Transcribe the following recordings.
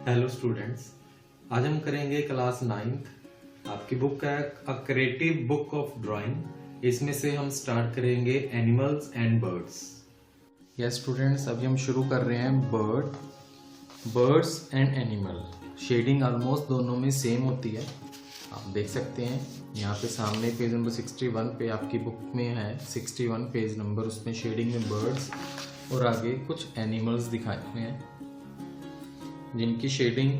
Hello students, आज हम करेंगे क्लास 9th। आपकी बुक है a creative book of drawing. इसमें से हम स्टार्ट करेंगे animals and birds. Yes students, अभी हम शुरू कर रहे हैं birds and animal. Shading almost दोनों में सेम होती है, आप देख सकते हैं। यहाँ पे सामने पेज नंबर 61 पे आपकी बुक में है 61 पेज नंबर, उसमें शेडिंग में बर्ड्स और आगे कुछ एनिमल्स दिखाए हुए हैं जिनकी शेडिंग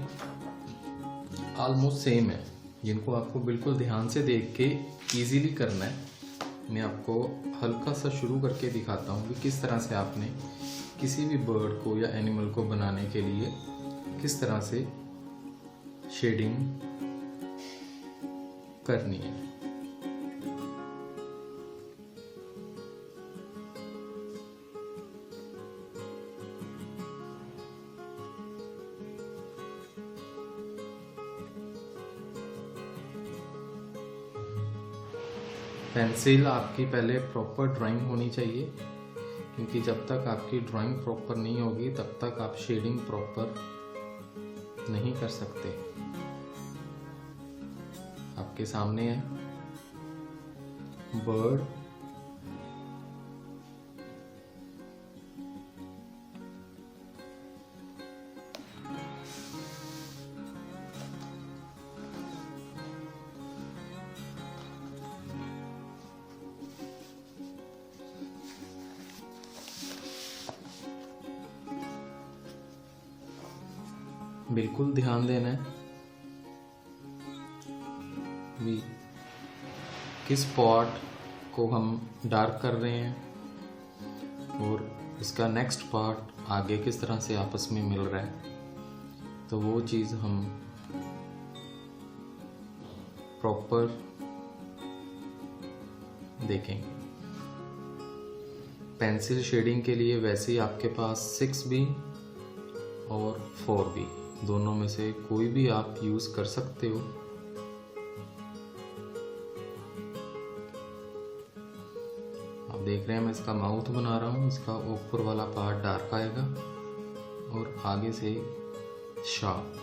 ऑलमोस्ट सेम है, जिनको आपको बिल्कुल ध्यान से देख के इजीली करना है। मैं आपको हल्का सा शुरू करके दिखाता हूँ कि किस तरह से आपने किसी भी बर्ड को या एनिमल को बनाने के लिए किस तरह से शेडिंग करनी है। पेंसिल आपकी पहले प्रॉपर ड्राइंग होनी चाहिए, क्योंकि जब तक आपकी ड्राइंग प्रॉपर नहीं होगी तब तक आप शेडिंग प्रॉपर नहीं कर सकते। आपके सामने है बर्ड, बिल्कुल ध्यान देना है भी किस पार्ट को हम डार्क कर रहे हैं और इसका नेक्स्ट पार्ट आगे किस तरह से आपस में मिल रहा है, तो वो चीज़ हम प्रॉपर देखेंगे। पेंसिल शेडिंग के लिए वैसे ही आपके पास 6B और 4B दोनों में से कोई भी आप यूज़ कर सकते हो। आप देख रहे हैं मैं इसका माउथ बना रहा हूँ, इसका ऊपर वाला पार्ट डार्क आएगा और आगे से शार्प।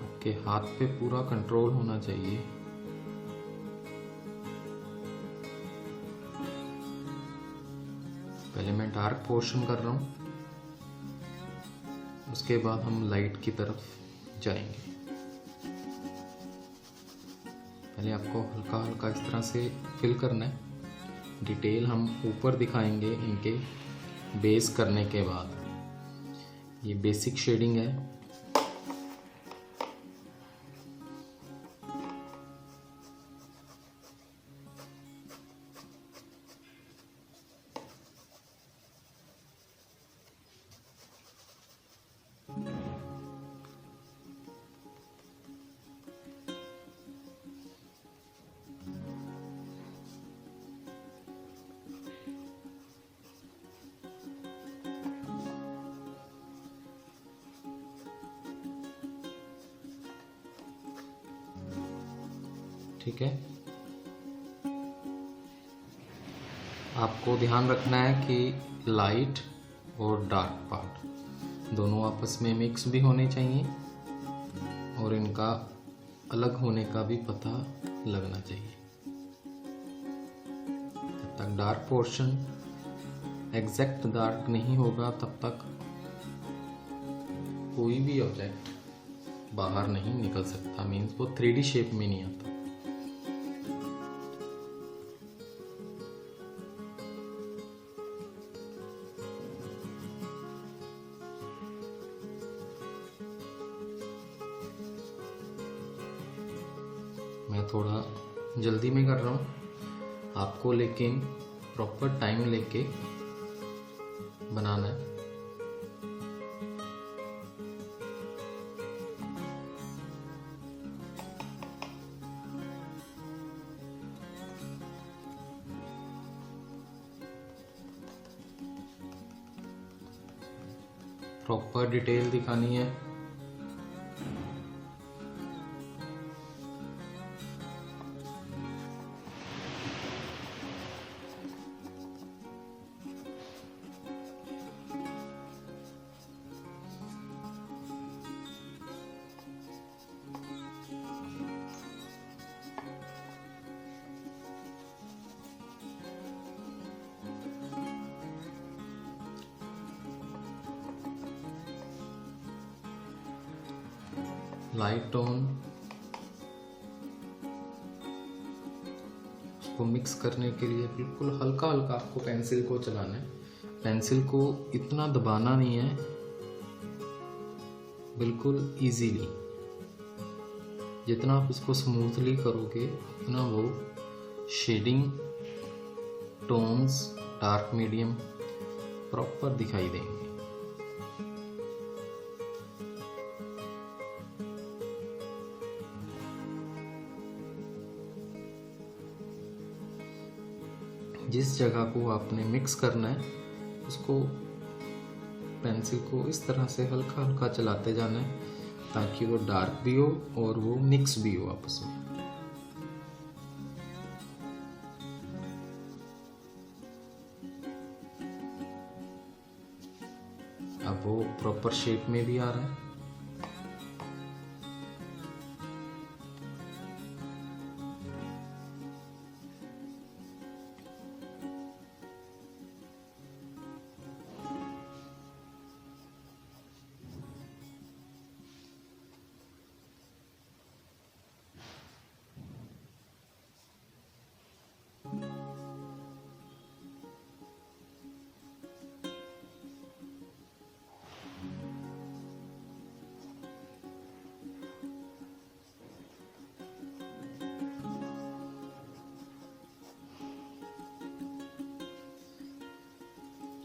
आपके हाथ पे पूरा कंट्रोल होना चाहिए। पहले मैं डार्क पोर्शन कर रहा हूँ, उसके बाद हम लाइट की तरफ जाएंगे। पहले आपको हल्का हल्का इस तरह से फिल करना है। डिटेल हम ऊपर दिखाएंगे इनके बेस करने के बाद। ये बेसिक शेडिंग है। ठीक है, आपको ध्यान रखना है कि लाइट और डार्क पार्ट दोनों आपस में मिक्स भी होने चाहिए और इनका अलग होने का भी पता लगना चाहिए। जब तक डार्क पोर्शन एग्जैक्ट डार्क नहीं होगा तब तक कोई भी ऑब्जेक्ट बाहर नहीं निकल सकता, मीन्स वो 3D शेप में नहीं आता। मैं थोड़ा जल्दी में कर रहा हूँ, आपको लेकिन प्रॉपर टाइम लेके बनाना है। प्रॉपर डिटेल दिखानी है। लाइट टोन, उसको मिक्स करने के लिए बिल्कुल हल्का हल्का आपको पेंसिल को चलाना है। पेंसिल को इतना दबाना नहीं है, बिल्कुल इजीली। जितना आप इसको स्मूथली करोगे उतना वो shading, tones, dark medium proper दिखाई देंगे। जिस जगह को आपने मिक्स करना है उसको पेंसिल को इस तरह से हल्का हल्का चलाते जाना है ताकि वो डार्क भी हो और वो मिक्स भी हो आपस में। अब वो प्रॉपर शेप में भी आ रहा है।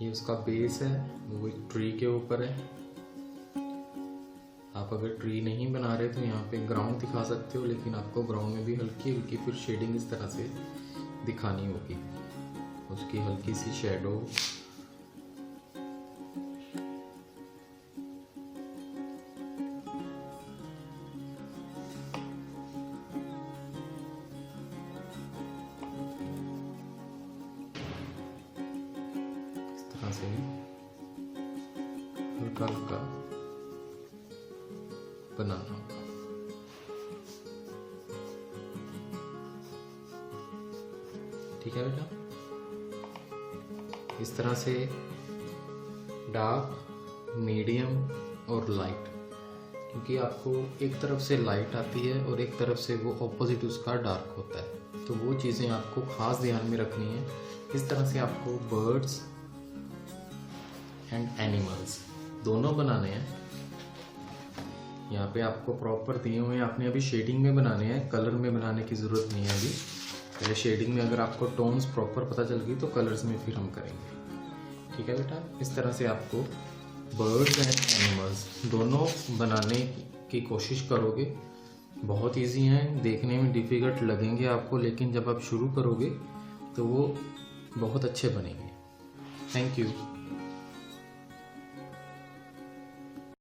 ये उसका बेस है, वो एक ट्री के ऊपर है। आप अगर ट्री नहीं बना रहे तो यहाँ पे ग्राउंड दिखा सकते हो, लेकिन आपको ग्राउंड में भी हल्की हल्की फिर शेडिंग इस तरह से दिखानी होगी, उसकी हल्की सी शेडो। से हल्का हल्का बनाना होगा। ठीक है बेटा, इस तरह से डार्क, मीडियम और लाइट, क्योंकि आपको एक तरफ से लाइट आती है और एक तरफ से वो ऑपोजिट उसका डार्क होता है, तो वो चीज़ें आपको खास ध्यान में रखनी है। इस तरह से आपको बर्ड्स एंड एनिमल्स दोनों बनाने हैं। यहाँ पे आपको प्रॉपर दिए हुए हैं, आपने अभी शेडिंग में बनाने हैं, कलर में बनाने की ज़रूरत नहीं है अभी। पहले शेडिंग में अगर आपको टोन्स प्रॉपर पता चल गई तो कलर्स में फिर हम करेंगे। ठीक है बेटा, इस तरह से आपको बर्ड्स एंड एनिमल्स दोनों बनाने की कोशिश करोगे। बहुत इजी हैं, देखने में डिफ़िकल्ट लगेंगे आपको, लेकिन जब आप शुरू करोगे तो वो बहुत अच्छे बनेंगे। Thank you.